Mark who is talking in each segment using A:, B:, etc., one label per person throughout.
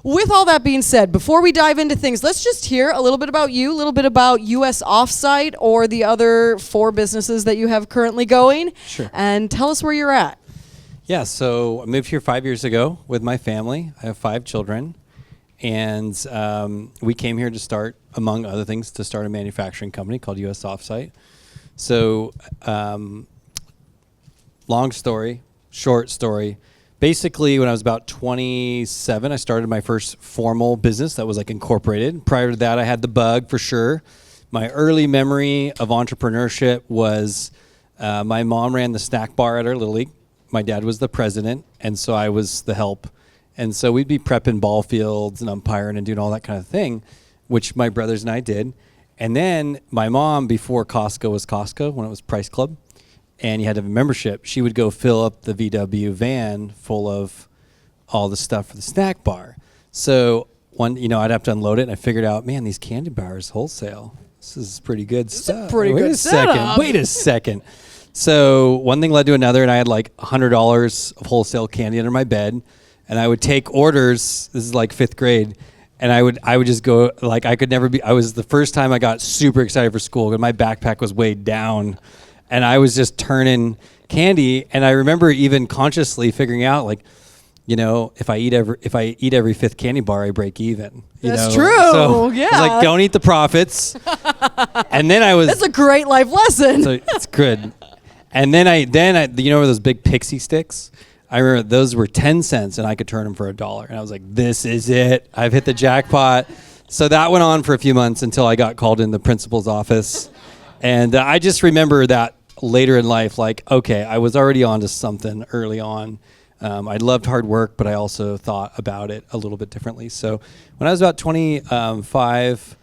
A: with all that being said, before we dive into things, let's just hear a little bit about you, a little bit about US-Offsite or the other 4 businesses that you have currently going.
B: Sure.
A: And tell us where you're at.
B: Yeah, so I moved here 5 years ago with my family. I have 5 children. And we came here to start, among other things, to start a manufacturing company called US-Offsite. So long story, short story. Basically, when I was about 27, I started my first formal business that was like incorporated. Prior to that, I had the bug for sure. My early memory of entrepreneurship was my mom ran the snack bar at our Little League. My dad was the president, and so I was the help. And so we'd be prepping ball fields and umpiring and doing all that kind of thing, which my brothers and I did. And then my mom, before Costco was Costco, when it was Price Club, and you had to have a membership, she would go fill up the VW van full of all the stuff for the snack bar. So I'd have to unload it, and I figured out, man, these candy bars wholesale. This is pretty good stuff. Wait a second. So one thing led to another, and I had like $100 of wholesale candy under my bed, and I would take orders. This is like 5th grade. And I would just go, like, I was the first time I got super excited for school, because my backpack was weighed down. And I was just turning candy, and I remember even consciously figuring out, like, if I eat every 5th candy bar, I break even.
A: That's true.
B: So
A: yeah.
B: I was like, don't eat the profits. And then
A: That's a great life lesson.
B: So it's good. And then I those big pixie sticks? I remember those were 10 cents, and I could turn them for $1. And I was like, this is it. I've hit the jackpot. So that went on for a few months until I got called in the principal's office. And I just remember that later in life, like, okay, I was already onto something early on. I loved hard work, but I also thought about it a little bit differently. So when I was about 25,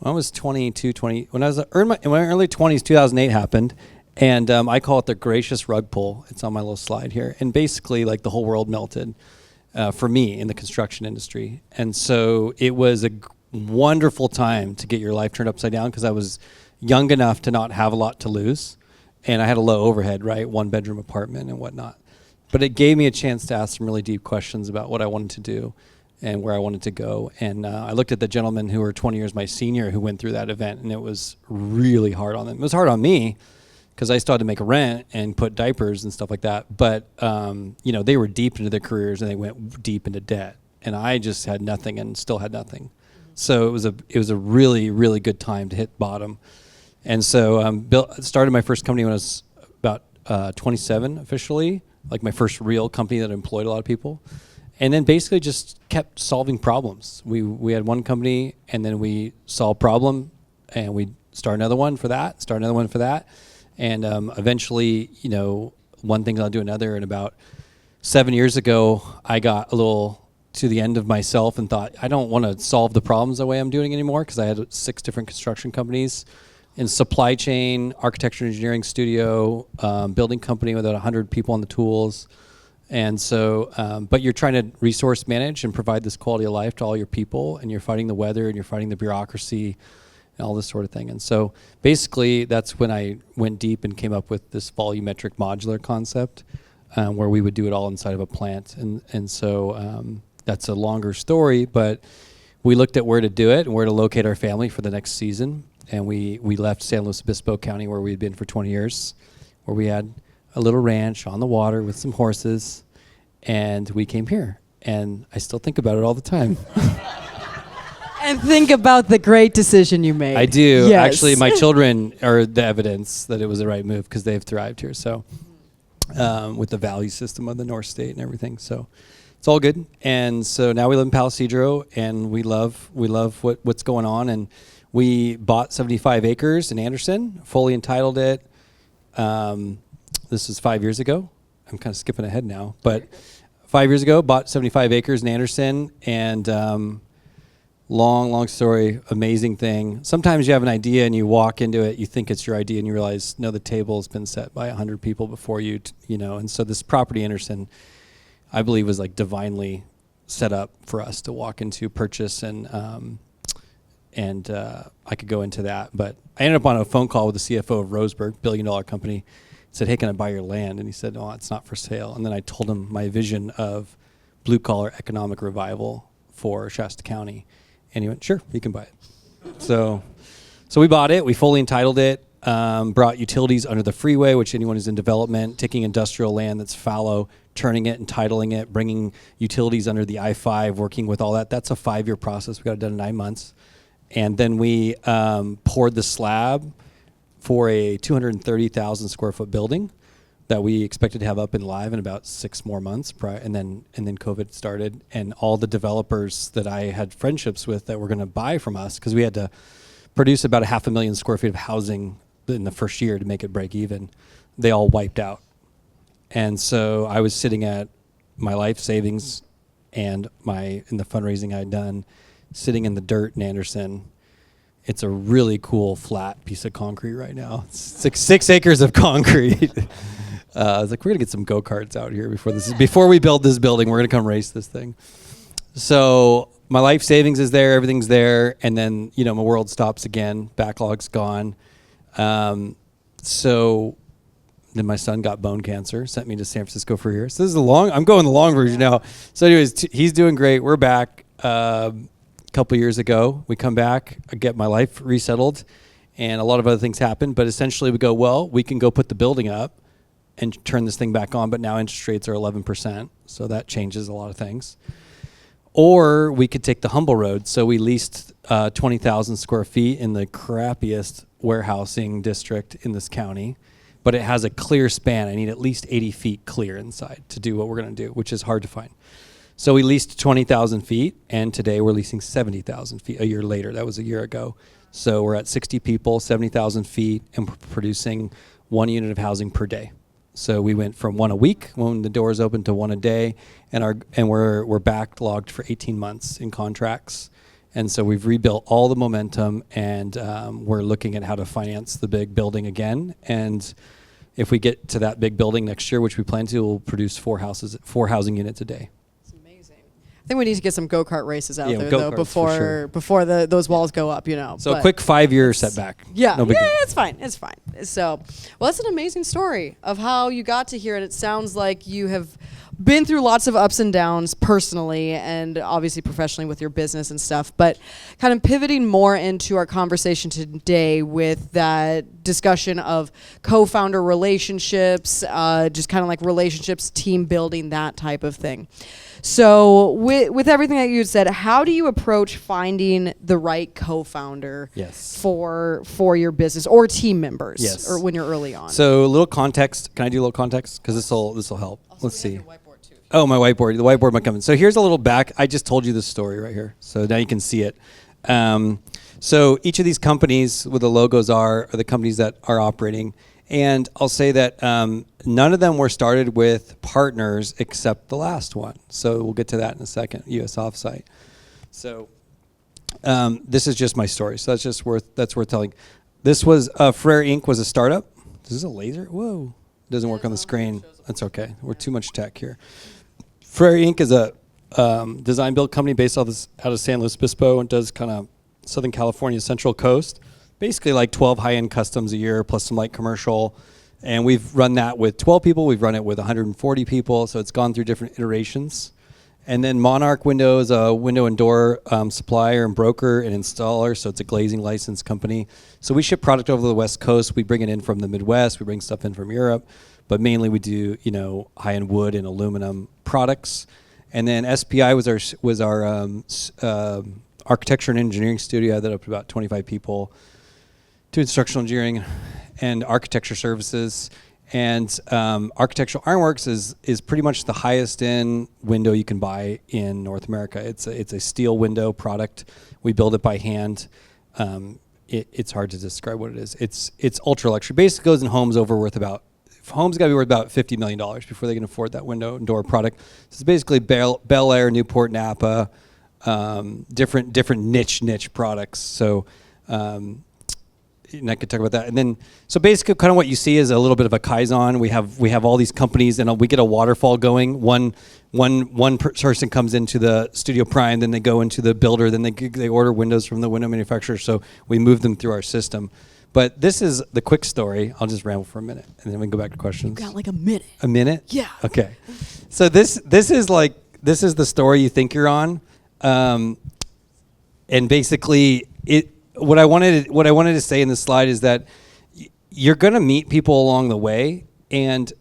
B: when I was 22, 20, when I was in my early 20s, 2008 happened. And I call it the gracious rug pull. It's on my little slide here. And basically, like, the whole world melted for me in the construction industry. And so it was a wonderful time to get your life turned upside down, because I was young enough to not have a lot to lose. And I had a low overhead, right? 1-bedroom apartment and whatnot. But it gave me a chance to ask some really deep questions about what I wanted to do and where I wanted to go. And I looked at the gentlemen who were 20 years my senior who went through that event, and it was really hard on them. It was hard on me, because I still had to make a rent and put diapers and stuff like that. But, they were deep into their careers, and they went deep into debt. And I just had nothing and still had nothing. So it was a really, really good time to hit bottom. And so started my first company when I was about 27 officially, like my first real company that employed a lot of people. And then basically just kept solving problems. We had one company, and then we solved a problem, and we start another one for that. And eventually, one thing led to another. And about 7 years ago, I got a little to the end of myself and thought, I don't want to solve the problems the way I'm doing anymore, because I had 6 different construction companies in supply chain, architecture and engineering studio, building company with about 100 people on the tools. And so, but you're trying to resource manage and provide this quality of life to all your people, and you're fighting the weather, and you're fighting the bureaucracy, and all this sort of thing. And so basically that's when I went deep and came up with this volumetric modular concept, where we would do it all inside of a plant. And so that's a longer story, but we looked at where to do it and where to locate our family for the next season. And we left San Luis Obispo County, where we had been for 20 years, where we had a little ranch on the water with some horses, and we came here. And I still think about it all the time.
A: And think about the great decision you made.
B: I do.
A: Yes.
B: Actually, my children are the evidence that it was the right move, because they've thrived here. So with the value system of the North State and everything. So it's all good. And so now we live in Palo Cedro, and we love what's going on. And we bought 75 acres in Anderson, fully entitled it. This was 5 years ago. I'm kind of skipping ahead now. But 5 years ago, bought 75 acres in Anderson. And long story, amazing thing. Sometimes you have an idea and you walk into it, you think it's your idea, and you realize, no, the table's been set by 100 people before you, And so this property, Anderson, I believe was like divinely set up for us to walk into, purchase, and I could go into that. But I ended up on a phone call with the CFO of Roseburg, $1 billion company. Said, hey, can I buy your land? And he said, oh, it's not for sale. And then I told him my vision of blue-collar economic revival for Shasta County. And he went, sure, you can buy it. So we bought it. We fully entitled it. Brought utilities under the freeway, which anyone who's in development, taking industrial land that's fallow, turning it, entitling it, bringing utilities under the I-5, working with all that. That's a 5-year process. We got it done in 9 months. And then we poured the slab for a 230,000 square foot building that we expected to have up and live in about 6 more months. And then COVID started, and all the developers that I had friendships with that were going to buy from us, because we had to produce about 500,000 square feet of housing in the first year to make it break even, they all wiped out. And so I was sitting at my life savings and in the fundraising I'd done, sitting in the dirt in Anderson. It's a really cool flat piece of concrete right now. It's like 6 acres of concrete. I was like, we're gonna get some go-karts out here before we build this building. We're gonna come race this thing. So my life savings is there, everything's there, and then my world stops again. Backlog's gone. So then my son got bone cancer, sent me to San Francisco for a year. So this is I'm going the long version now. So anyways, he's doing great. We're back. A couple years ago, we come back, I get my life resettled, and a lot of other things happen. But essentially we go, well, we can go put the building up and turn this thing back on, but now interest rates are 11%. So that changes a lot of things. Or we could take the humble road. So we leased 20,000 square feet in the crappiest warehousing district in this county, but it has a clear span. I need at least 80 feet clear inside to do what we're going to do, which is hard to find. So we leased 20,000 feet, and today we're leasing 70,000 feet a year later. That was a year ago. So we're at 60 people, 70,000 feet, and we're producing 1 unit of housing per day. So we went from 1 a week when the doors open to 1 a day, and we're backlogged for 18 months in contracts. And so we've rebuilt all the momentum, and we're looking at how to finance the big building again. And if we get to that big building next year, which we plan to, we'll produce 4 housing units a day.
A: It's amazing. I think we need to get some go-kart races out there though
B: before
A: those walls go up.
B: So a quick 5-year setback.
A: Yeah,
B: no big deal.
A: It's fine. It's fine. So, well, that's an amazing story of how you got to here, and it sounds like you have been through lots of ups and downs personally and obviously professionally with your business and stuff, but kind of pivoting more into our conversation today with that discussion of co-founder relationships, just kind of like relationships, team building, that type of thing. So with everything that you said, how do you approach finding the right co-founder for your business or team members or when you're early on?
B: So a little context. Can I do a little context? Because this will help. Let's see. Oh, my whiteboard. The whiteboard might come in. So here's a little back. I just told you this story right here. So now you can see it. So each of these companies with the logos are the companies that are operating. And I'll say that none of them were started with partners except the last one. So we'll get to that in a second, US-Offsite. So this is just my story. So that's worth telling. This was Ferreira Inc. was a startup. Is this a laser? Whoa. It doesn't work on the screen. That's okay. We're too much tech here. Ferreira Inc. is a design build company based out of San Luis Obispo and does kind of Southern California Central Coast. Basically like 12 high-end customs a year plus some light commercial. And we've run that with 12 people. We've run it with 140 people. So it's gone through different iterations. And then Monarch Window is a window and door supplier and broker and installer. So it's a glazing license company. So we ship product over the West Coast. We bring it in from the Midwest. We bring stuff in from Europe. But mainly we do, high-end wood and aluminum products. And then SPI was our architecture and engineering studio that up to about 25 people. To instructional engineering and architecture services. And Architectural Ironworks is pretty much the highest end window you can buy in North America. It's a steel window product. We build it by hand. It's hard to describe what it is. It's ultra luxury. Basically goes in homes homes got to be worth about $50 million before they can afford that window and door product. So it's basically Bel Air, Newport, Napa, different niche products. So and I could talk about that. And then, so basically kind of what you see is a little bit of a Kaizen. We have all these companies and we get a waterfall going. One person comes into the Studio Prime, then they go into the builder, then they order windows from the window manufacturer. So we move them through our system. But this is the quick story. I'll just ramble for a minute and then we can go back to questions.
A: You've got like a minute.
B: A minute?
A: Yeah.
B: Okay. So this is the story you think you're on. And basically, what I wanted to say in this slide is that you're going to meet people along the way, and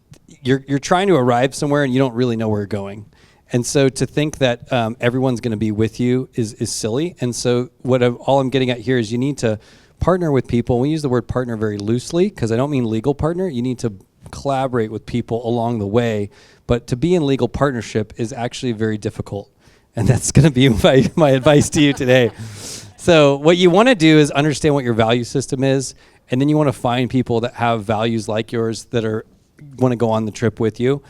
B: you're trying to arrive somewhere, and you don't really know where you're going. And so to think that everyone's going to be with you is silly. And so all I'm getting at here is you need to partner with people. We use the word partner very loosely because I don't mean legal partner. You need to collaborate with people along the way. But to be in legal partnership is actually very difficult. And that's going to be my advice to you today. So what you want to do is understand what your value system is. And then you want to find people that have values like yours that want to go on the trip with you.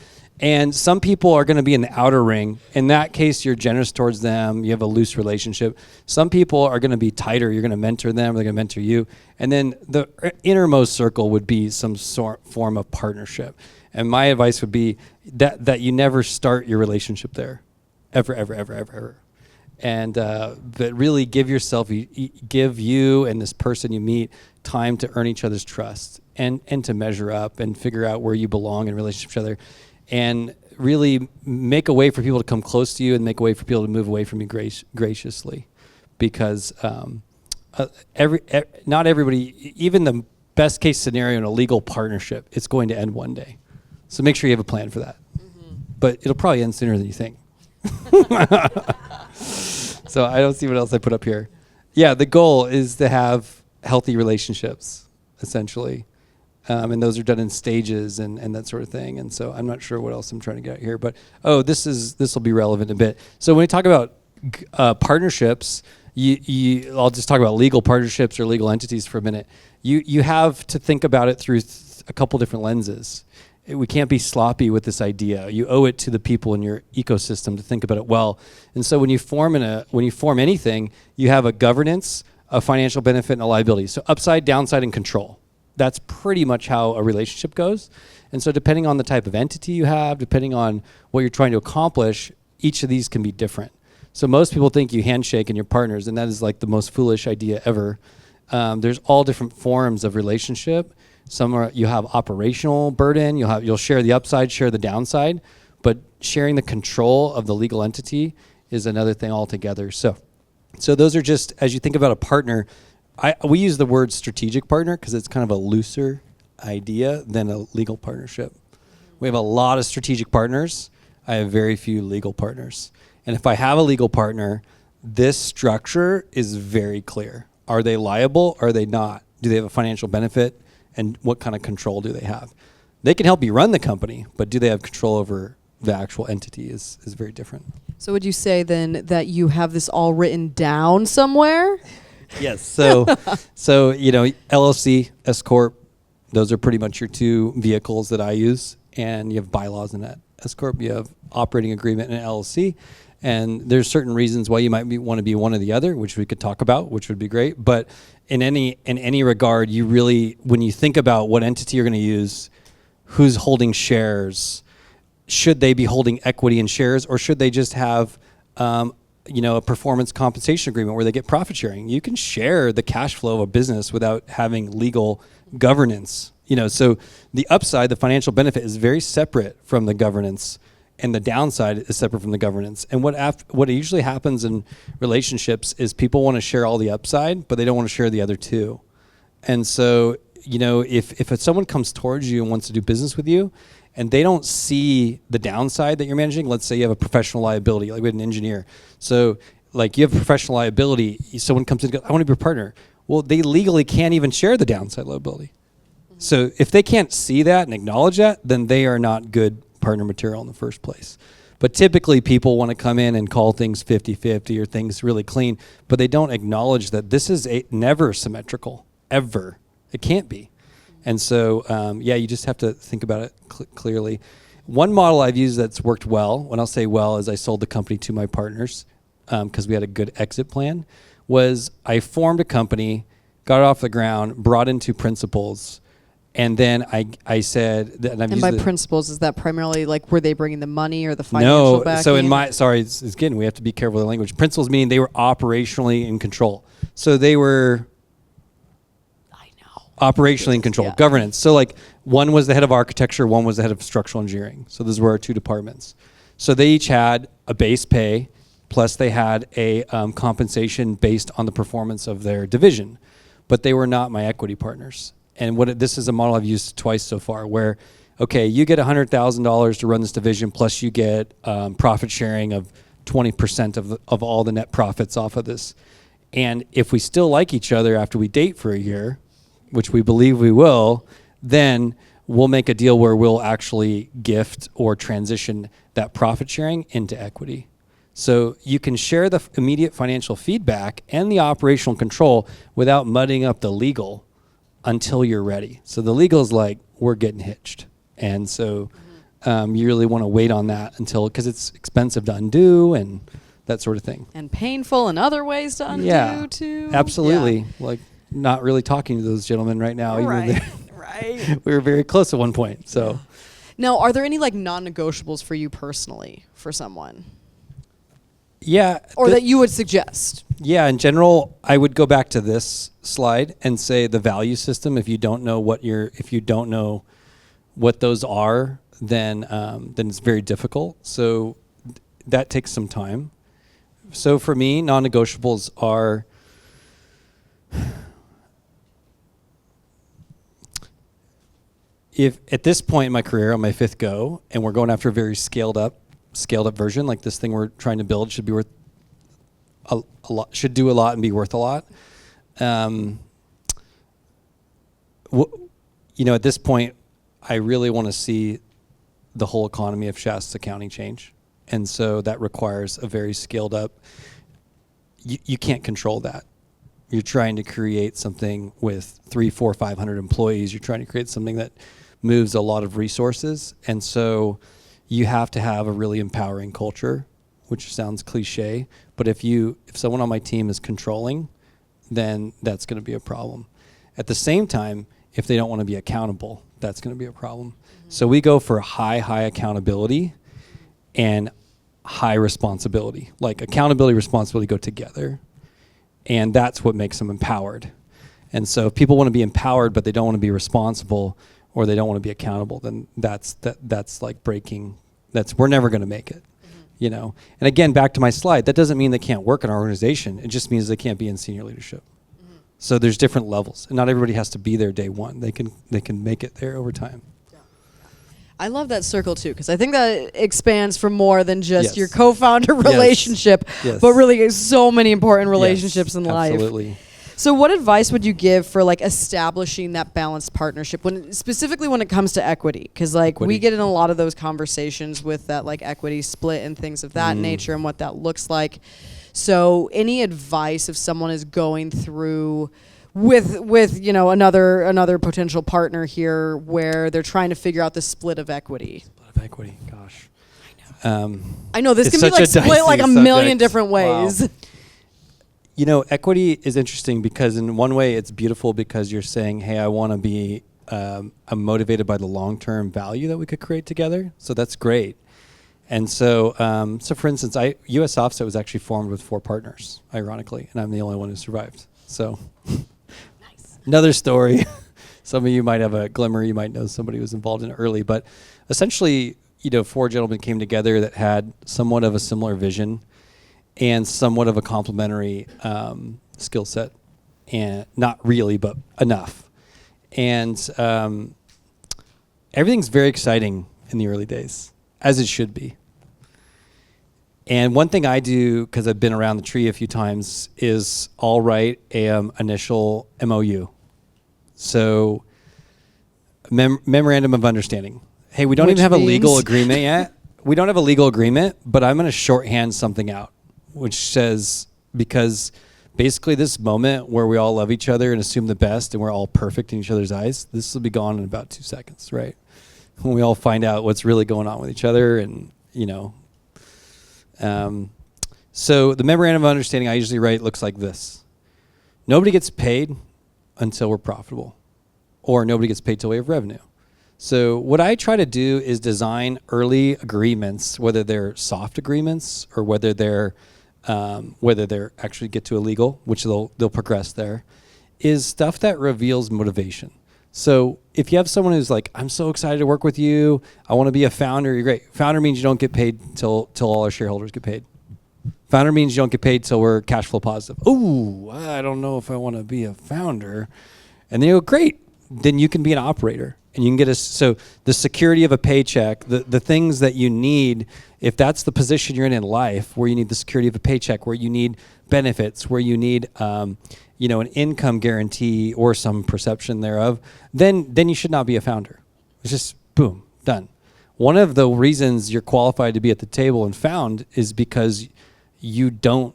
B: And some people are going to be in the outer ring. In that case, you're generous towards them. You have a loose relationship. Some people are going to be tighter. You're going to mentor them. They're going to mentor you. And then the innermost circle would be some form of partnership. And my advice would be that you never start your relationship there, ever, ever, ever, ever, ever. And but really give you and this person you meet time to earn each other's trust and to measure up and figure out where you belong in relationship to each other. And really make a way for people to come close to you and make a way for people to move away from you graciously. Because not everybody, even the best case scenario in a legal partnership, it's going to end one day. So make sure you have a plan for that. Mm-hmm. But it'll probably end sooner than you think. So I don't see what else I put up here. Yeah, the goal is to have healthy relationships, essentially. And those are done in stages and that sort of thing. And so I'm not sure what else I'm trying to get at here. But, this will be relevant a bit. So when we talk about partnerships, I'll just talk about legal partnerships or legal entities for a minute. You have to think about it through a couple different lenses. We can't be sloppy with this idea. You owe it to the people in your ecosystem to think about it well. And so when you form anything, you have a governance, a financial benefit, and a liability. So upside, downside, and control. That's pretty much how a relationship goes. And so depending on the type of entity you have, depending on what you're trying to accomplish, each of these can be different. So most people think you handshake and you're partners, and that is like the most foolish idea ever. There's all different forms of relationship. You have operational burden, you'll share the upside, share the downside, but sharing the control of the legal entity is another thing altogether. So those are just, as you think about a partner, we use the word strategic partner because it's kind of a looser idea than a legal partnership. We have a lot of strategic partners. I have very few legal partners. And if I have a legal partner, this structure is very clear. Are they liable? Are they not? Do they have a financial benefit? And what kind of control do they have? They can help you run the company, but do they have control over the actual entity is very different. So
A: would you say then that you have this all written down somewhere?
B: Yes. So LLC, S Corp, those are pretty much your two vehicles that I use, and you have bylaws in that. S Corp, you have operating agreement and LLC, and there's certain reasons why you might want to be one or the other, which we could talk about, which would be great. But in any regard, you really, when you think about what entity you're going to use, who's holding shares, should they be holding equity in shares, or should they just have a performance compensation agreement where they get profit sharing? You can share the cash flow of a business without having legal governance. So the upside, the financial benefit, is very separate from the governance, and the downside is separate from the governance. And what usually happens in relationships is people want to share all the upside, but they don't want to share the other two. And so, if someone comes towards you and wants to do business with you, and they don't see the downside that you're managing, let's say you have a professional liability, like we had an engineer. So like you have professional liability, someone comes in and goes, I want to be your partner. Well, they legally can't even share the downside liability. Mm-hmm. So if they can't see that and acknowledge that, then they are not good partner material in the first place. But typically people want to come in and call things 50-50 or things really clean, but they don't acknowledge that this is never symmetrical, ever. It can't be. And so, you just have to think about it clearly. One model I've used that's worked well, when I'll say well, is I sold the company to my partners because we had a good exit plan, was I formed a company, got it off the ground, brought in two principals, and then I said... And
A: by principals, is that primarily like were they bringing the money or the financial backing?
B: So we have to be careful with the language. Principals meaning they were operationally in control. So they were... operationally in control, governance. So like one was the head of architecture, one was the head of structural engineering. So those were our two departments. So they each had a base pay plus they had a compensation based on the performance of their division, but they were not my equity partners. And this is a model I've used twice so far, where, okay, you get $100,000 to run this division, plus you get profit sharing of 20% of all the net profits off of this. And if we still like each other after we date for a year, which we believe we will, then we'll make a deal where we'll actually gift or transition that profit sharing into equity. So you can share the immediate financial feedback and the operational control without mudding up the legal until you're ready. So the legal is like, we're getting hitched. And so you really want to wait on that because it's expensive to undo and that sort of thing.
A: And painful in other ways to undo too.
B: Absolutely. Yeah. Like not really talking to those gentlemen right now.
A: Right.
B: We were very close at one point. So
A: now, are there any like non-negotiables for you personally for someone?
B: Yeah.
A: Or that you would suggest?
B: Yeah, in general, I would go back to this slide and say the value system. If you don't know what those are, then it's very difficult. So that takes some time. So for me, non-negotiables are if at this point in my career, on my fifth go, and we're going after a very scaled up version, like this thing we're trying to build should be worth a lot, should do a lot and be worth a lot. At this point, I really want to see the whole economy of Shasta's accounting change. And so that requires a very scaled up. You can't control that. You're trying to create something with 300, 400, 500 employees. You're trying to create something that moves a lot of resources. And so you have to have a really empowering culture, which sounds cliche, but if someone on my team is controlling, then that's going to be a problem. At the same time, if they don't want to be accountable, that's going to be a problem. Mm-hmm. So we go for high accountability and high responsibility. Like accountability, responsibility go together, and that's what makes them empowered. And so if people want to be empowered, but they don't want to be responsible, or they don't want to be accountable, then that's like breaking. We're never going to make it. And again, back to my slide, that doesn't mean they can't work in our organization. It just means they can't be in senior leadership. Mm-hmm. So there's different levels, and not everybody has to be there day one. They can make it there over time. Yeah.
A: I love that circle too, because I think that expands for more than just your co-founder relationship, but really so many important relationships in life.
B: Absolutely.
A: So what advice would you give for like establishing that balanced partnership specifically when it comes to equity? Because we get in a lot of those conversations with that like equity split and things of that nature and what that looks like. So any advice if someone is going through with another potential partner here where they're trying to figure out the split of equity?
B: Split of equity, gosh.
A: I know this can be like split like a million different ways. Wow.
B: Equity is interesting because in one way it's beautiful because you're saying, hey, I want to be I'm motivated by the long-term value that we could create together. So that's great. And so for instance, US-Offsite was actually formed with 4 partners, ironically, and I'm the only one who survived. So nice. Another story. Some of you might have a glimmer. You might know somebody who was involved in it early. But essentially, 4 gentlemen came together that had somewhat of a similar vision and somewhat of a complementary skill set, and not really, but enough. And everything's very exciting in the early days, as it should be. And one thing I do, because I've been around the tree a few times, is I'll write an initial MOU. So memorandum of understanding. Hey, we don't even have a legal agreement yet. We don't have a legal agreement, but I'm going to shorthand something out, which says, because basically this moment where we all love each other and assume the best and we're all perfect in each other's eyes, this will be gone in about 2 seconds, right? When we all find out what's really going on with each other and, so the memorandum of understanding I usually write looks like this. Nobody gets paid until we're profitable, or nobody gets paid till we have revenue. So what I try to do is design early agreements, whether they're soft agreements or whether they're actually get to a legal, which they'll progress there, is stuff that reveals motivation. So if you have someone who's like, I'm so excited to work with you, I want to be a founder, you're great. Founder means you don't get paid till all our shareholders get paid. Founder means you don't get paid till we're cash flow positive. Oh, I don't know if I want to be a founder. And they go, great. Then you can be an operator. And you can get so the security of a paycheck, the things that you need, if that's the position you're in life, where you need the security of a paycheck, where you need benefits, where you need an income guarantee or some perception thereof, then you should not be a founder. It's just boom, done. One of the reasons you're qualified to be at the table and found is because you don't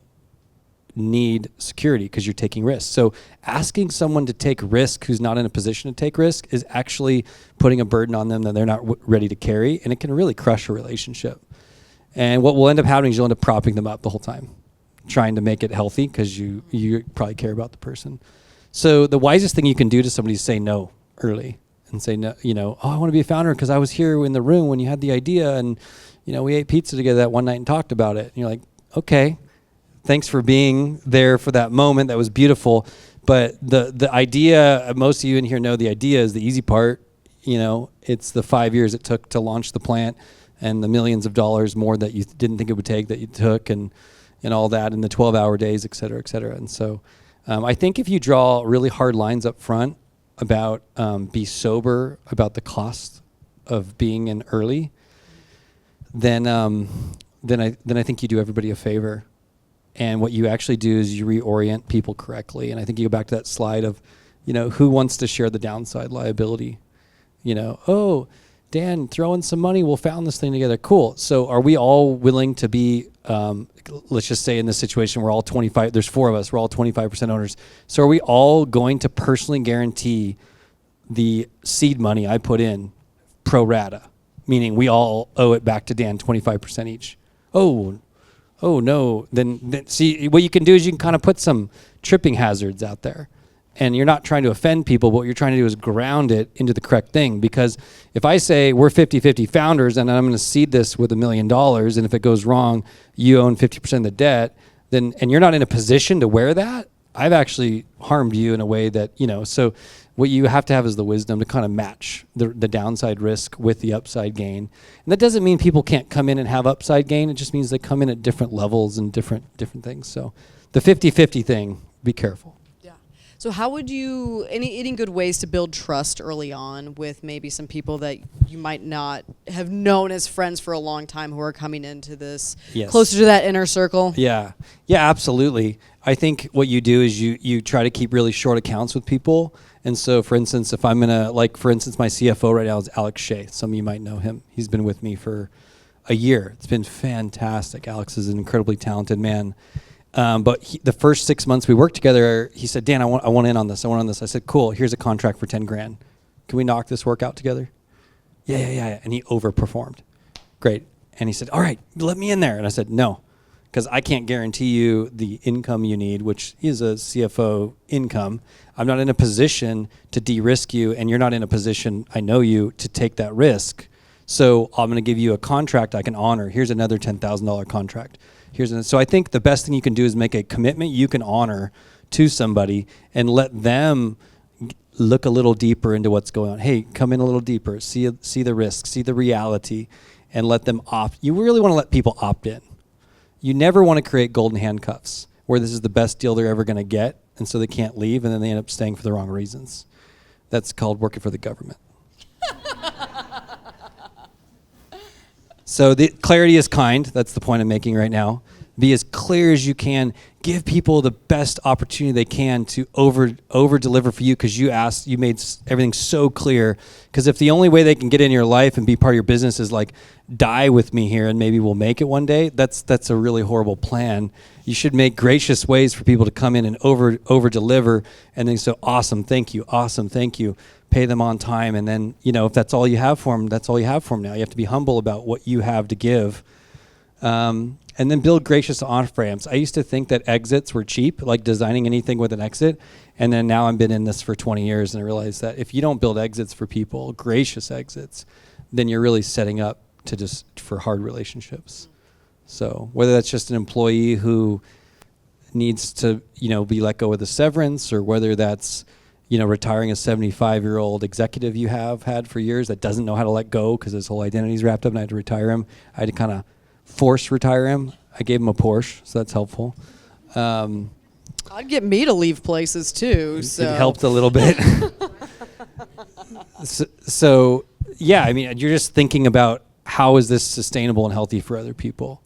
B: need security because you're taking risks. So asking someone to take risk who's not in a position to take risk is actually putting a burden on them that they're not ready to carry, and it can really crush a relationship. And what will end up happening is you'll end up propping them up the whole time, trying to make it healthy because you probably care about the person. So the wisest thing you can do to somebody is say no early and say no. Oh, I want to be a founder because I was here in the room when you had the idea, and we ate pizza together that one night and talked about it. And you're like, okay. Thanks for being there for that moment. That was beautiful. But the idea, most of you in here know the idea is the easy part. It's the 5 years it took to launch the plant and the millions of dollars more that you didn't think it would take that you took and all that, and the 12-hour days, et cetera, et cetera. And so I think if you draw really hard lines up front about be sober about the cost of being in early, then I think you do everybody a favor. And what you actually do is you reorient people correctly. And I think you go back to that slide of, who wants to share the downside liability? Oh, Dan, throw in some money. We'll found this thing together. Cool. So are we all willing to be, let's just say in this situation, we're all 25, there's 4 of us, we're all 25% owners. So are we all going to personally guarantee the seed money I put in pro rata? Meaning we all owe it back to Dan 25% each. Oh no, then see, what you can do is you can kind of put some tripping hazards out there. And you're not trying to offend people, but what you're trying to do is ground it into the correct thing. Because if I say we're 50-50 founders and I'm going to seed this with $1 million, and if it goes wrong, you own 50% of the debt, and you're not in a position to wear that, I've actually harmed you in a way that, so what you have to have is the wisdom to kind of match the downside risk with the upside gain. And that doesn't mean people can't come in and have upside gain. It just means they come in at different levels and different things. So the 50-50 thing, be careful.
A: Yeah. So how would you, any good ways to build trust early on with maybe some people that you might not have known as friends for a long time who are coming into this closer to that inner circle?
B: Yeah, absolutely. I think what you do is you try to keep really short accounts with people. And so, for instance, if I'm going to, for instance, my CFO right now is Alex Shea. Some of you might know him. He's been with me for a year. It's been fantastic. Alex is an incredibly talented man. But the first 6 months we worked together, he said, Dan, I want in on this. I said, cool, here's a contract for 10 grand. Can we knock this work out together? Yeah. And he overperformed. Great. And he said, all right, let me in there. And I said, no, because I can't guarantee you the income you need, which is a CFO income. I'm not in a position to de-risk you, and you're not in a position, I know you, to take that risk. So I'm going to give you a contract I can honor. Here's another $10,000 contract. So I think the best thing you can do is make a commitment you can honor to somebody and let them look a little deeper into what's going on. Hey, come in a little deeper, see the risk, see the reality, and let them opt. You really want to let people opt in. You never want to create golden handcuffs where this is the best deal they're ever going to get, and so they can't leave, and then they end up staying for the wrong reasons. That's called working for the government. So the clarity is kind. That's the point I'm making right now. Be as clear as you can. Give people the best opportunity they can to over deliver for you because you made everything so clear. Because if the only way they can get in your life and be part of your business is die with me here and maybe we'll make it one day, that's a really horrible plan. You should make gracious ways for people to come in and over deliver and then say, awesome, thank you. Pay them on time, and then if that's all you have for them, that's all you have for them now. You have to be humble about what you have to give, and then build gracious on-ramps. I used to think that exits were cheap, like designing anything with an exit, and then now I've been in this for 20 years, and I realized that if you don't build exits for people, gracious exits, then you're really setting up for hard relationships. So whether that's just an employee who needs to be let go with a severance, or whether that's retiring a 75-year-old executive you have had for years that doesn't know how to let go because his whole identity's wrapped up and I had to retire him. I had to kind of force retire him. I gave him a Porsche, so that's helpful.
A: I'd get me to leave places too. So
B: It helped a little bit. so, yeah, I mean, you're just thinking about how is this sustainable and healthy for other people,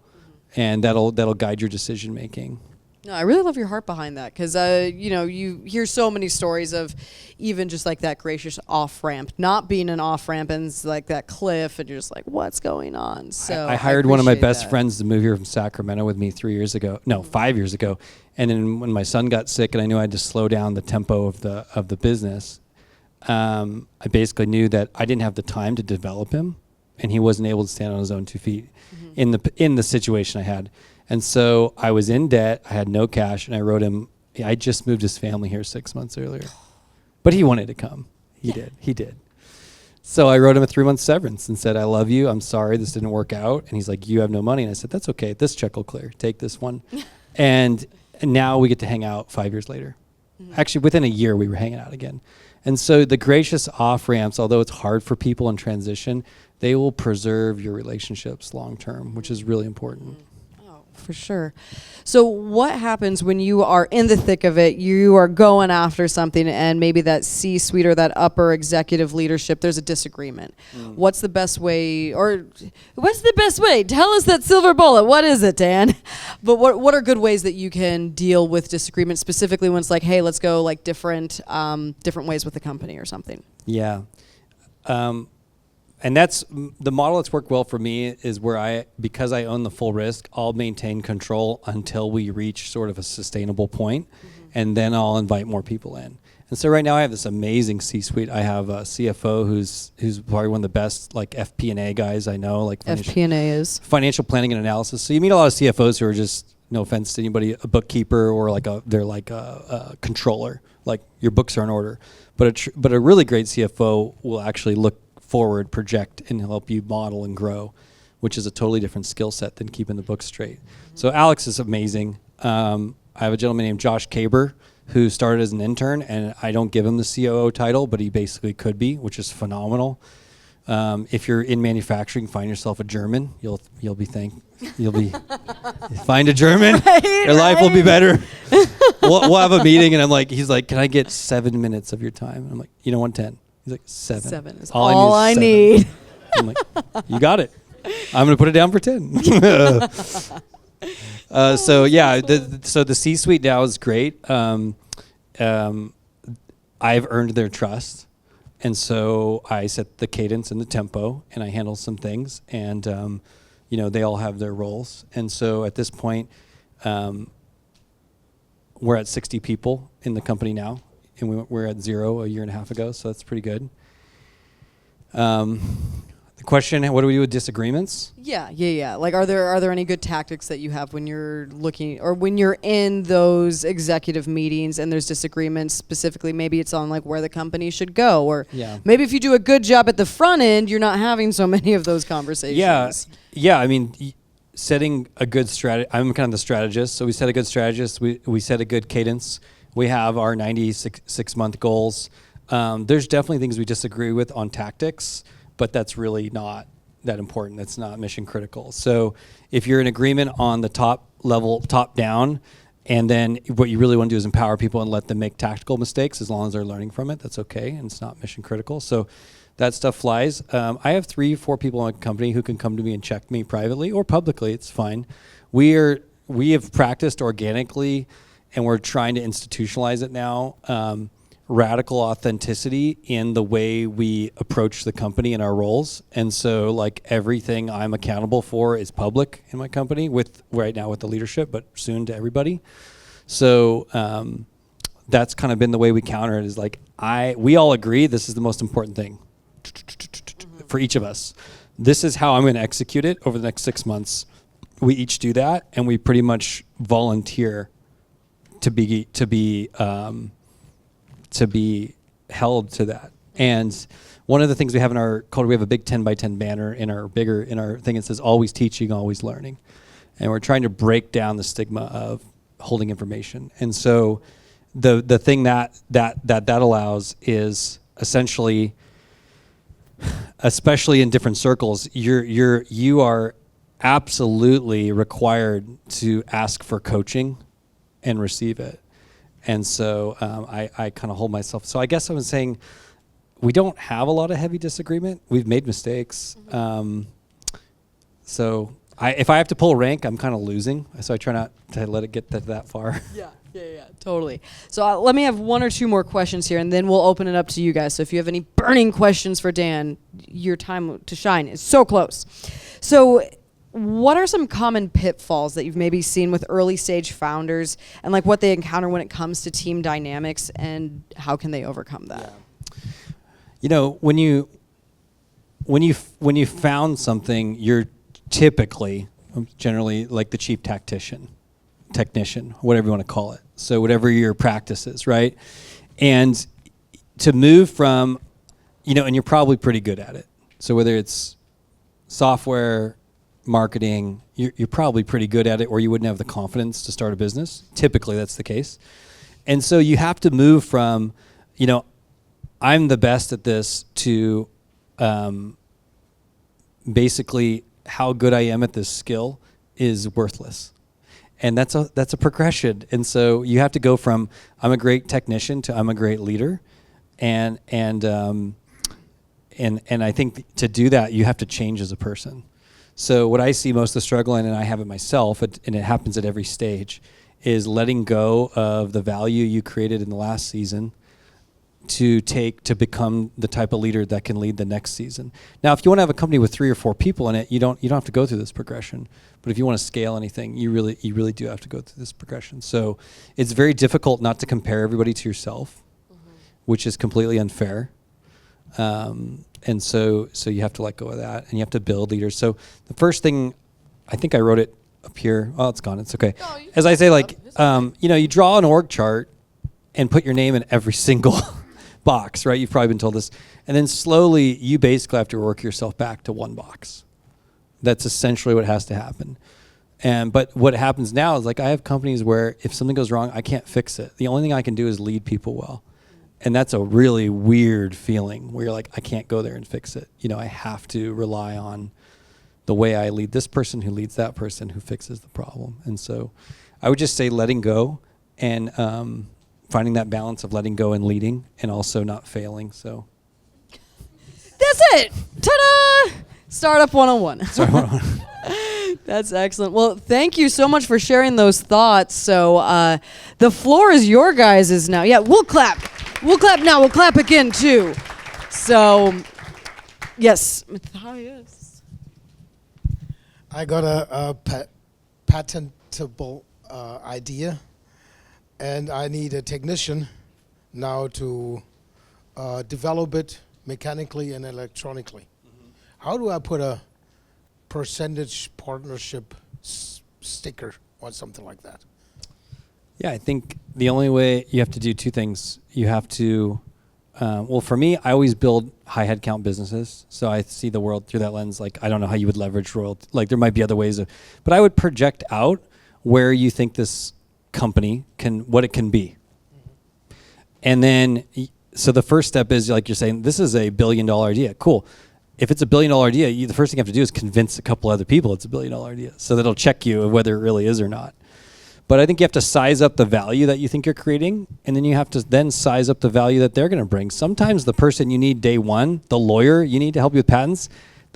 B: and that'll guide your decision making.
A: No, I really love your heart behind that because, you hear so many stories of even just like that gracious off-ramp, not being an off-ramp and it's like that cliff and you're just like, what's going on? So
B: I hired one of my
A: appreciate
B: best
A: that.
B: friends to move here from Sacramento with me 5 years ago. And then when my son got sick and I knew I had to slow down the tempo of the business, I basically knew that I didn't have the time to develop him and he wasn't able to stand on his own 2 feet in the situation I had. And so I was in debt, I had no cash, and I wrote him, I just moved his family here 6 months earlier. But he wanted to come. He did. So I wrote him a 3-month severance and said, I love you, I'm sorry this didn't work out. And he's like, you have no money. And I said, that's okay, this check will clear, take this one. and now we get to hang out 5 years later. Actually, within a year, we were hanging out again. And so the gracious off-ramps, although it's hard for people in transition, they will preserve your relationships long-term, which is really important.
A: For sure. So what happens when you are in the thick of it, you are going after something and maybe that C-suite or that upper executive leadership, there's a disagreement. What's the best way, Tell us that silver bullet. What is it, Dan? But what are good ways that you can deal with disagreement, specifically when it's like, hey, let's go like different ways with the company or something?
B: Yeah. And that's the model that's worked well for me is where because I own the full risk, I'll maintain control until we reach sort of a sustainable point, and then I'll invite more people in. And so right now I have this amazing C-suite. I have a CFO who's probably one of the best like FP&A guys I know. Like
A: FP&A is
B: financial planning and analysis. So you meet a lot of CFOs who are just, no offense to anybody, a bookkeeper or they're like a controller. Like your books are in order, but a really great CFO will actually look forward, project, and help you model and grow, which is a totally different skill set than keeping the books straight. So Alex is amazing. I have a gentleman named Josh Kaber who started as an intern, and I don't give him the COO title, but he basically could be, which is phenomenal. If you're in manufacturing, find yourself a German. You'll find a German. Your life will be better. We'll have a meeting, and he's like, can I get 7 minutes of your time? And I'm like, you don't want 10. He's like, 7.
A: 7 is all I need.
B: I'm like, you got it. I'm going to put it down for 10. So yeah, the C-suite now is great. I've earned their trust, and so I set the cadence and the tempo, and I handle some things, and they all have their roles. And so at this point, we're at 60 people in the company now. And we're at 0 a year and a half ago, so that's pretty good. The question, what do we do with disagreements?
A: Yeah. Like, are there any good tactics that you have when you're looking or when you're in those executive meetings and there's disagreements? Specifically, maybe it's on like where the company should go, or maybe if you do a good job at the front end, you're not having so many of those conversations.
B: Yeah. I mean, setting a good strategy. I'm kind of the strategist, so we set a good strategist. We set a good cadence. We have our 96-month goals. There's definitely things we disagree with on tactics, but that's really not that important. That's not mission critical. So if you're in agreement on the top level, top down, and then what you really want to do is empower people and let them make tactical mistakes as long as they're learning from it, that's okay, and it's not mission critical. So that stuff flies. I have 3-4 people in my company who can come to me and check me privately or publicly. It's fine. We have practiced organically, and we're trying to institutionalize it now, radical authenticity in the way we approach the company and our roles. And so like everything I'm accountable for is public in my company right now with the leadership, but soon to everybody. So that's kind of been the way we counter it, is like we all agree this is the most important thing for each of us. This is how I'm going to execute it over the next 6 months. We each do that, and we pretty much volunteer to be held to that. And one of the things we have in our culture, we have a big 10x10 banner in our thing. It says always teaching, always learning. And we're trying to break down the stigma of holding information. And so the thing that allows is essentially, especially in different circles, you are absolutely required to ask for coaching and receive it. And so I kind of hold myself. So I guess I was saying we don't have a lot of heavy disagreement. We've made mistakes. So if I have to pull rank, I'm kind of losing. So I try not to let it get that far.
A: Yeah, totally. So let me have one or two more questions here, and then we'll open it up to you guys. So if you have any burning questions for Dan, your time to shine is so close. So what are some common pitfalls that you've maybe seen with early stage founders, and like what they encounter when it comes to team dynamics, and how can they overcome that?
B: You know, when you found something, you're generally like the chief technician, whatever you want to call it. So whatever your practice is, right? And to move from, and you're probably pretty good at it. So whether it's software, marketing, you're probably pretty good at it, or you wouldn't have the confidence to start a business. Typically that's the case. And so you have to move from, I'm the best at this to basically how good I am at this skill is worthless. And that's a progression. And so you have to go from I'm a great technician to I'm a great leader. And I think to do that, you have to change as a person. So what I see most of the struggle in, and I have it myself, and it happens at every stage, is letting go of the value you created in the last season to become the type of leader that can lead the next season. Now, if you want to have a company with 3 or 4 people in it, you don't have to go through this progression. But if you want to scale anything, you really do have to go through this progression. So it's very difficult not to compare everybody to yourself, which is completely unfair. And so you have to let go of that, and you have to build leaders. So the first thing, I think I wrote it up here. Oh, it's gone. It's okay. As I say, you draw an org chart and put your name in every single box, right? You've probably been told this. And then slowly, you basically have to work yourself back to one box. That's essentially what has to happen. But what happens now is, I have companies where if something goes wrong, I can't fix it. The only thing I can do is lead people well. And that's a really weird feeling where you're like, I can't go there and fix it. I have to rely on the way I lead this person who leads that person who fixes the problem. And so I would just say letting go and finding that balance of letting go and leading, and also not failing. So
A: that's it. Ta-da! Startup 101. That's excellent. Well, thank you so much for sharing those thoughts. So the floor is your guys' now. Yeah, we'll clap. We'll clap now. We'll clap again, too. So, yes, Matthias.
C: I got a patentable idea, and I need a technician now to develop it mechanically and electronically. How do I put a percentage partnership sticker or something like that?
B: Yeah, I think the only way, you have to do 2 things. You have to, for me, I always build high headcount businesses. So I see the world through that lens. I don't know how you would leverage royalty. There might be other ways but I would project out where you think this company what it can be. And then, so the first step is, you're saying, this is a $1 billion idea. Cool. If it's a $1 billion idea, the first thing you have to do is convince a couple other people it's a $1 billion idea. So that'll check you of whether it really is or not. But I think you have to size up the value that you think you're creating, and then you have to then size up the value that they're going to bring. Sometimes the person you need day one, the lawyer you need to help you with patents,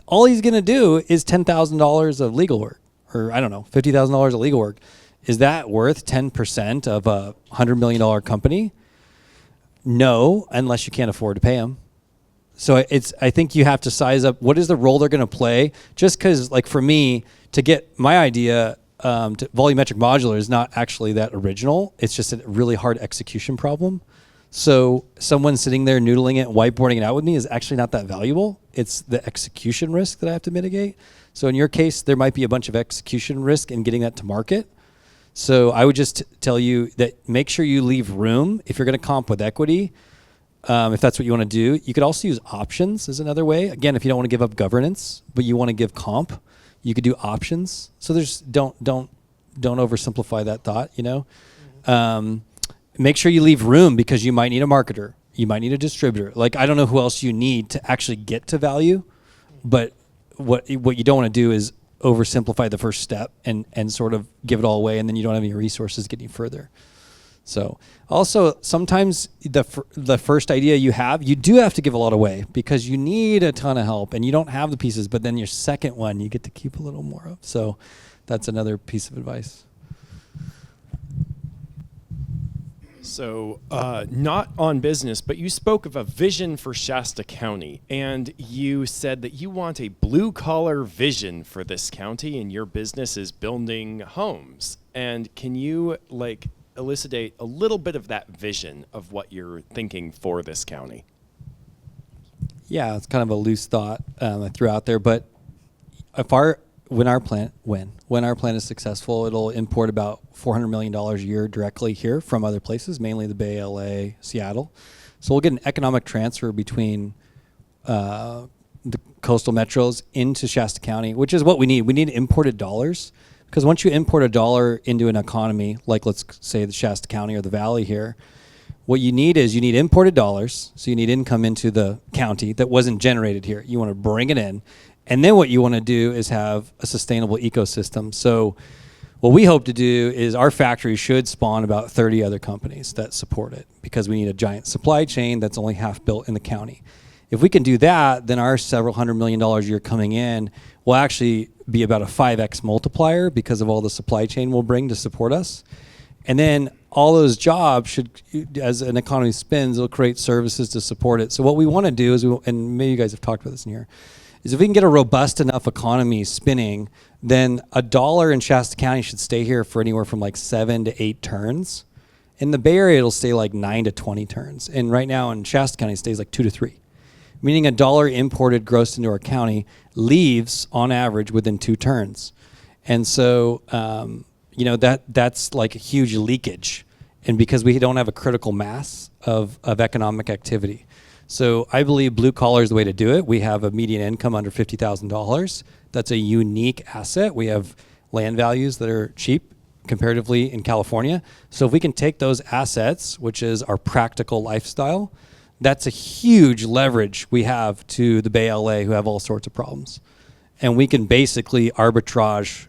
B: all he's going to do is $10,000 of legal work, or I don't know, $50,000 of legal work. Is that worth 10% of a $100 million company? No, unless you can't afford to pay him. So I think you have to size up what is the role they're going to play. Just because, for me, to get my idea to volumetric modular is not actually that original. It's just a really hard execution problem. So someone sitting there noodling it, whiteboarding it out with me is actually not that valuable. It's the execution risk that I have to mitigate. So in your case, there might be a bunch of execution risk in getting that to market. So I would just tell you that make sure you leave room if you're going to comp with equity. If that's what you want to do. You could also use options as another way. Again, if you don't want to give up governance, but you want to give comp, you could do options. So don't oversimplify that thought, Make sure you leave room, because you might need a marketer. You might need a distributor. I don't know who else you need to actually get to value, but what you don't want to do is oversimplify the first step and sort of give it all away, and then you don't have any resources to get any further. So also sometimes the first idea you have, you do have to give a lot away because you need a ton of help and you don't have the pieces, but then your second one you get to keep a little more of. So that's another piece of advice.
D: So, not on business, but you spoke of a vision for Shasta County, and you said that you want a blue-collar vision for this county, and your business is building homes. And can you, elucidate a little bit of that vision of what you're thinking for this county?
B: Yeah, it's kind of a loose thought I threw out there, but when our plant is successful, it'll import about $400 million a year directly here from other places, mainly the Bay, LA, Seattle. So we'll get an economic transfer between the coastal metros into Shasta County, which is what we need. We need imported dollars, because once you import a dollar into an economy, like let's say the Shasta County or the Valley here, what you need is you need imported dollars. So you need income into the county that wasn't generated here. You want to bring it in. And then what you want to do is have a sustainable ecosystem. So what we hope to do is our factory should spawn about 30 other companies that support it, because we need a giant supply chain that's only half built in the county. If we can do that, then our several $100 million a year coming in will actually be about a 5x multiplier because of all the supply chain we'll bring to support us. And then all those jobs should, as an economy spins, it'll create services to support it. So what we want to do is, and maybe you guys have talked about this in here, is if we can get a robust enough economy spinning, then $1 in Shasta County should stay here for anywhere from 7 to 8 turns. In the Bay Area, it'll stay 9 to 20 turns. And right now in Shasta County, it stays 2 to 3. Meaning $1 imported grossed into our county leaves on average within 2 turns. And so, that's a huge leakage. And because we don't have a critical mass of economic activity. So I believe blue collar is the way to do it. We have a median income under $50,000. That's a unique asset. We have land values that are cheap comparatively in California. So if we can take those assets, which is our practical lifestyle, that's a huge leverage we have to the Bay LA, who have all sorts of problems. And we can basically arbitrage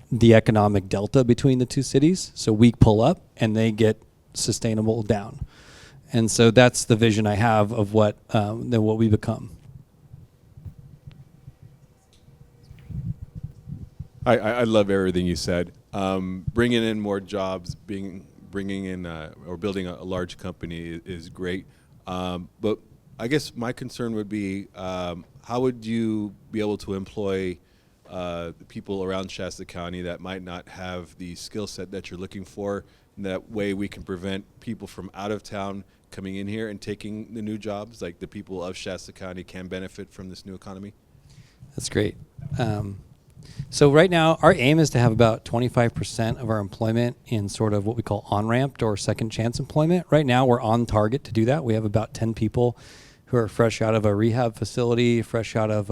B: the economic delta between the two cities. So we pull up and they get sustainable down. And so that's the vision I have of what we become.
E: I love everything you said. Bringing in more jobs, bringing in or building a large company is great. But I guess my concern would be, how would you be able to employ the people around Shasta County that might not have the skill set that you're looking for? And that way we can prevent people from out of town coming in here and taking the new jobs, like the people of Shasta County can benefit from this new economy?
B: That's great. So right now, our aim is to have about 25% of our employment in sort of what we call on-ramped or second chance employment. Right now, we're on target to do that. We have about 10 people who are fresh out of a rehab facility, fresh out of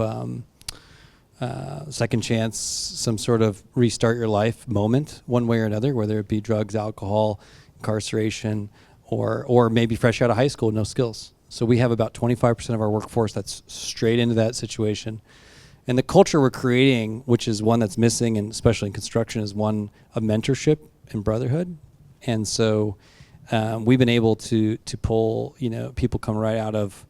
B: second chance, some sort of restart your life moment, one way or another, whether it be drugs, alcohol, incarceration, or maybe fresh out of high school, no skills. So we have about 25% of our workforce that's straight into that situation. And the culture we're creating, which is one that's missing, and especially in construction, is one of mentorship and brotherhood. And so we've been able to pull, people come right out of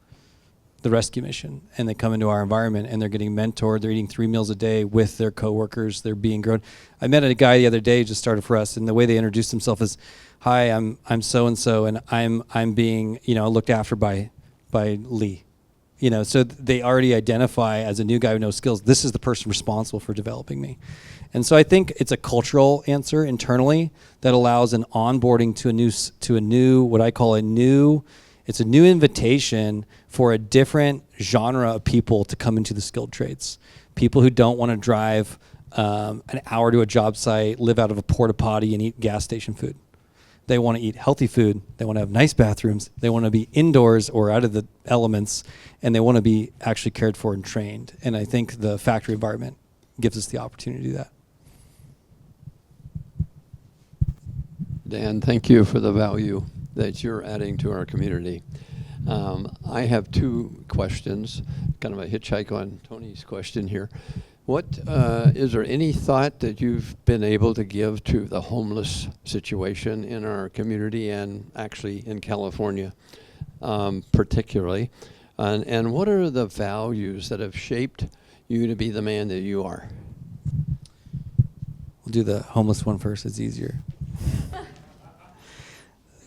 B: the rescue mission and they come into our environment and they're getting mentored. They're eating 3 meals a day with their coworkers. They're being grown. I met a guy the other day, just started for us, and the way they introduced themselves is, "Hi, I'm so and so, and I'm being looked after by Lee." So they already identify as a new guy with no skills. This is the person responsible for developing me. And so I think it's a cultural answer internally that allows an onboarding to a new what I call it's a new invitation for a different genre of people to come into the skilled trades. People who don't want to drive an hour to a job site, live out of a porta potty, and eat gas station food. They want to eat healthy food. They want to have nice bathrooms. They want to be indoors or out of the elements, and they want to be actually cared for and trained. And I think the factory environment gives us the opportunity to do that.
F: Dan, thank you for the value that you're adding to our community. I have 2 questions, kind of a hitchhike on Tony's question here. What is there any thought that you've been able to give to the homeless situation in our community and actually in California, particularly? And what are the values that have shaped you to be the man that you are?
B: We'll do the homeless one first. It's easier.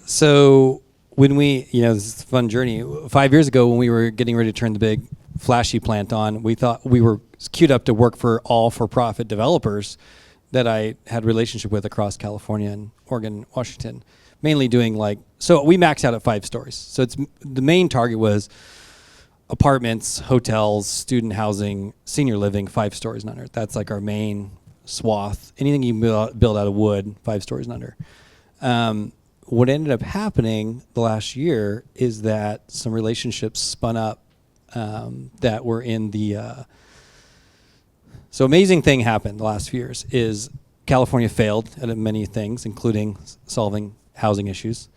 B: So when we, this is a fun journey. 5 years ago, when we were getting ready to turn the big flashy plant on, we thought we were queued up to work for all for-profit developers that I had a relationship with across California and Oregon, Washington, mainly doing so we maxed out at 5 stories. So the main target was apartments, hotels, student housing, senior living, 5 stories and under. That's like our main swath. Anything you can build out of wood, 5 stories and under. What ended up happening the last year is that some relationships spun up that were in the... So amazing thing happened the last few years is California failed at many things, including solving housing issues.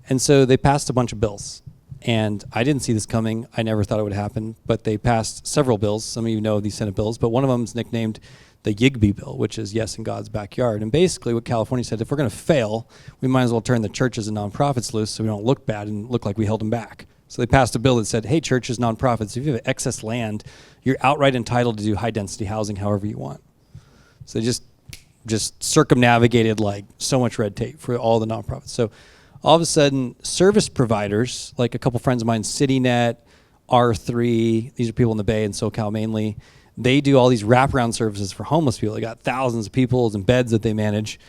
B: And so they passed a bunch of bills. And I didn't see this coming. I never thought it would happen. But they passed several bills. Some of you know these Senate bills. But one of them is nicknamed the Yigby bill, which is yes in God's backyard. And basically what California said, if we're going to fail, we might as well turn the churches and nonprofits loose so we don't look bad and look like we held them back. So they passed a bill that said, hey, churches, nonprofits, if you have excess land, you're outright entitled to do high-density housing however you want. So they just circumnavigated so much red tape for all the nonprofits. So all of a sudden, service providers, like a couple friends of mine, CityNet, R3, these are people in the Bay and SoCal mainly, they do all these wraparound services for homeless people. They got thousands of people and beds that they manage.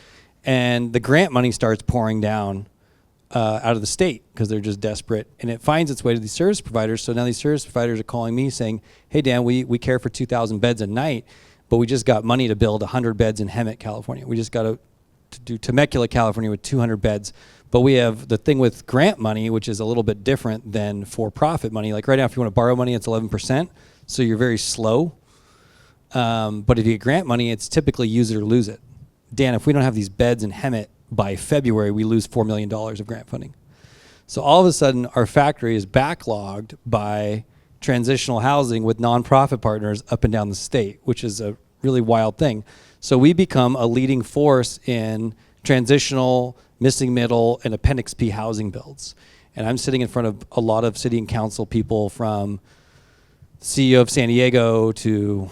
B: And the grant money starts pouring down out of the state because they're just desperate. And it finds its way to these service providers. So now these service providers are calling me saying, hey, Dan, we care for 2,000 beds a night, but we just got money to build 100 beds in Hemet, California. We just got to do Temecula, California with 200 beds. But we have the thing with grant money, which is a little bit different than for-profit money. Like right now, if you want to borrow money, it's 11%. So you're very slow. But if you get grant money, it's typically use it or lose it. Dan, if we don't have these beds in Hemet by February, we lose $4 million of grant funding. So all of a sudden, our factory is backlogged by transitional housing with nonprofit partners up and down the state, which is a really wild thing. So we become a leading force in transitional, missing middle, and Appendix P housing builds. And I'm sitting in front of a lot of city and council people, from CEO of San Diego to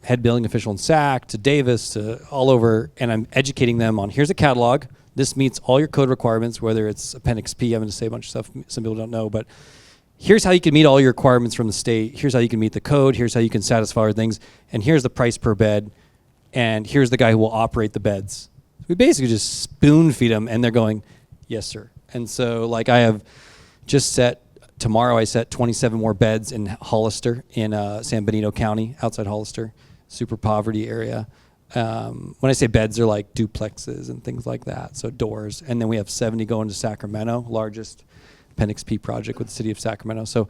B: head building official in SAC to Davis to all over, and I'm educating them on, here's a catalog. This meets all your code requirements, whether it's Appendix P. I'm going to say a bunch of stuff some people don't know, but here's how you can meet all your requirements from the state. Here's how you can meet the code. Here's how you can satisfy our things. And here's the price per bed. And here's the guy who will operate the beds. We basically just spoon feed them, and they're going, yes, sir. And so I have just tomorrow I set 27 more beds in Hollister in San Benito County, outside Hollister, super poverty area. When I say beds, they're like duplexes and things like that, so doors. And then we have 70 going to Sacramento, largest Appendix P project with the city of Sacramento. So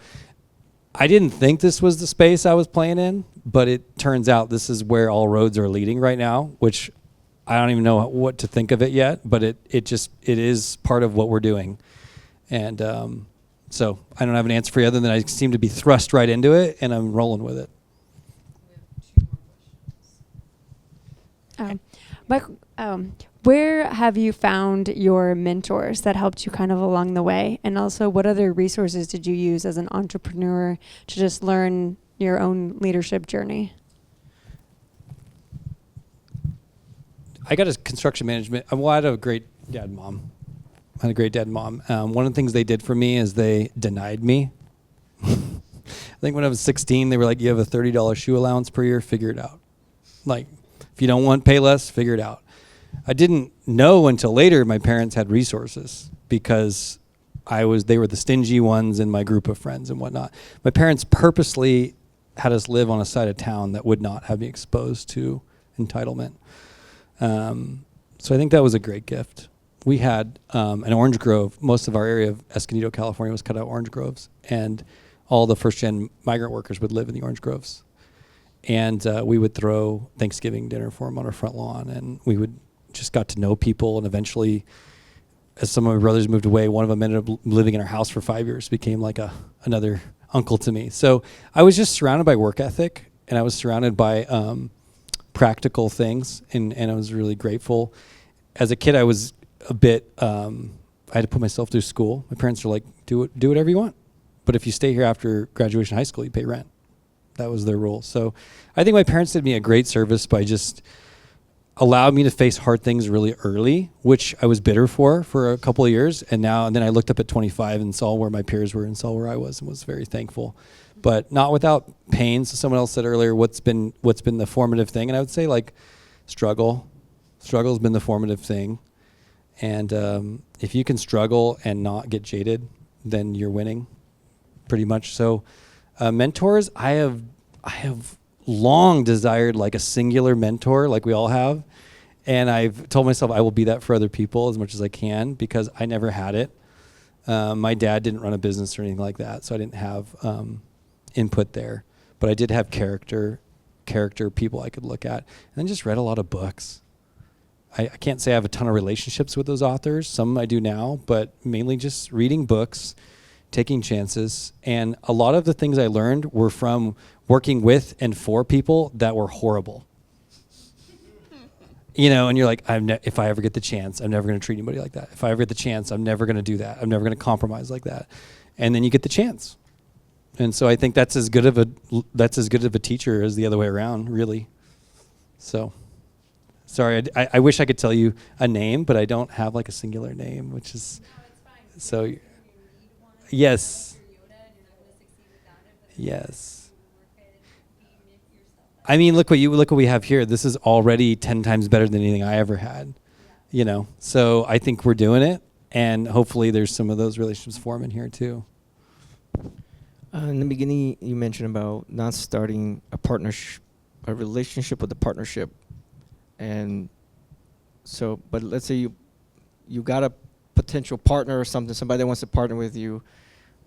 B: I didn't think this was the space I was playing in, but it turns out this is where all roads are leading right now, which I don't even know what to think of it yet, but it is part of what we're doing. And so I don't have an answer for you other than I seem to be thrust right into it, and I'm rolling with it.
G: Where have you found your mentors that helped you kind of along the way? And also, what other resources did you use as an entrepreneur to just learn your own leadership journey?
B: I got a construction management. Well, I had a great dad and mom. One of the things they did for me is they denied me. I think when I was 16, they were like, you have a $30 shoe allowance per year, figure it out. If you don't want pay less, figure it out. I didn't know until later my parents had resources, because they were the stingy ones in my group of friends and whatnot. My parents purposely had us live on a side of town that would not have me exposed to entitlement. So I think that was a great gift. We had an orange grove. Most of our area of Escondido, California was cut out orange groves, and all the first-gen migrant workers would live in the orange groves. And we would throw Thanksgiving dinner for them on our front lawn, and we would just got to know people. And eventually, as some of my brothers moved away, one of them ended up living in our house for 5 years, became like another uncle to me. So I was just surrounded by work ethic, and I was surrounded by practical things, and I was really grateful. As a kid, I was a bit, I had to put myself through school. My parents were like, do whatever you want. But if you stay here after graduation high school, you pay rent. That was their rule. So I think my parents did me a great service by just allowed me to face hard things really early, which I was bitter for a couple of years. And then I looked up at 25 and saw where my peers were and saw where I was, and was very thankful. But not without pain. So someone else said earlier, what's been the formative thing? And I would say like struggle. Struggle's been the formative thing. And if you can struggle and not get jaded, then you're winning, pretty much. So mentors, I have long desired like a singular mentor, like we all have. And I've told myself I will be that for other people as much as I can, because I never had it. My dad didn't run a business or anything like that, so I didn't have input there. But I did have character people I could look at. And then just read a lot of books. I can't say I have a ton of relationships with those authors. Some I do now, but mainly just reading books, taking chances. And a lot of the things I learned were from working with and for people that were horrible. And you're like, if I ever get the chance, I'm never going to treat anybody like that. If I ever get the chance, I'm never going to do that. I'm never going to compromise like that. And then you get the chance. And so I think that's as good of a teacher as the other way around, really. So, sorry, I wish I could tell you a name, but I don't have like a singular name, which is so. Yes. Yes. I mean, look what we have here. This is already 10 times better than anything I ever had. So I think we're doing it, and hopefully there's some of those relationships forming here too.
H: In the beginning, you mentioned about not starting a relationship with a partnership, and so. But let's say you got a potential partner or something, somebody that wants to partner with you,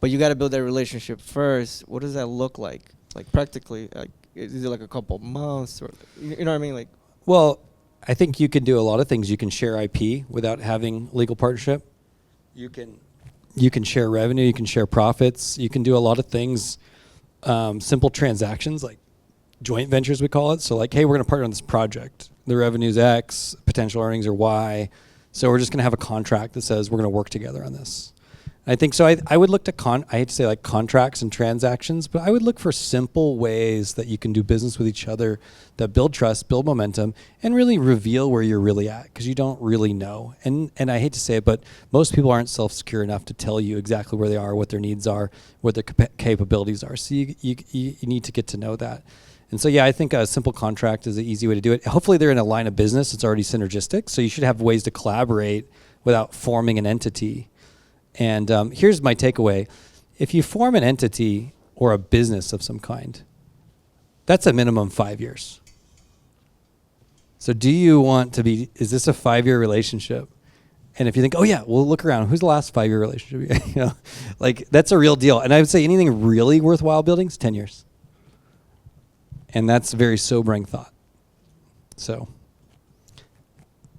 H: but you got to build that relationship first. What does that look like? Like practically, like is it like a couple months, or you know what I mean? Like,
B: well, I think you can do a lot of things. You can share IP without having legal partnership. You can share revenue. You can share profits. You can do a lot of things. Simple transactions like joint ventures, we call it. So like, hey, we're going to partner on this project. The revenue's X, potential earnings are Y. So we're just going to have a contract that says we're going to work together on this. I think so. I would look to I hate to say like contracts and transactions, but I would look for simple ways that you can do business with each other that build trust, build momentum, and really reveal where you're really at, because you don't really know. And I hate to say it, but most people aren't self-secure enough to tell you exactly where they are, what their needs are, what their capabilities are. So you need to get to know that. And so, yeah, I think a simple contract is an easy way to do it. Hopefully they're in a line of business that's already synergistic, so you should have ways to collaborate without forming an entity. And here's my takeaway. If you form an entity or a business of some kind, that's a minimum 5 years. So do you want to is this a 5-year relationship? And if you think, oh yeah, well, look around. Who's the last 5-year relationship? Like that's a real deal. And I would say anything really worthwhile building is 10 years. And that's a very sobering thought. So,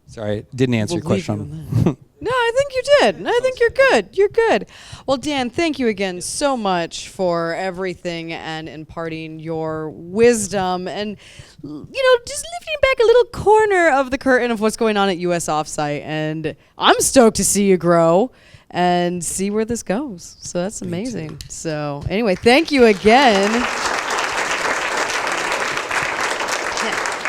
B: sorry, I didn't answer your question.
A: No, I think you did. I think you're good. You're good. Well, Dan, thank you again so much for everything and imparting your wisdom and, just lifting back a little corner of the curtain of what's going on at US-Offsite. And I'm stoked to see you grow and see where this goes. So that's amazing. So anyway, thank you again.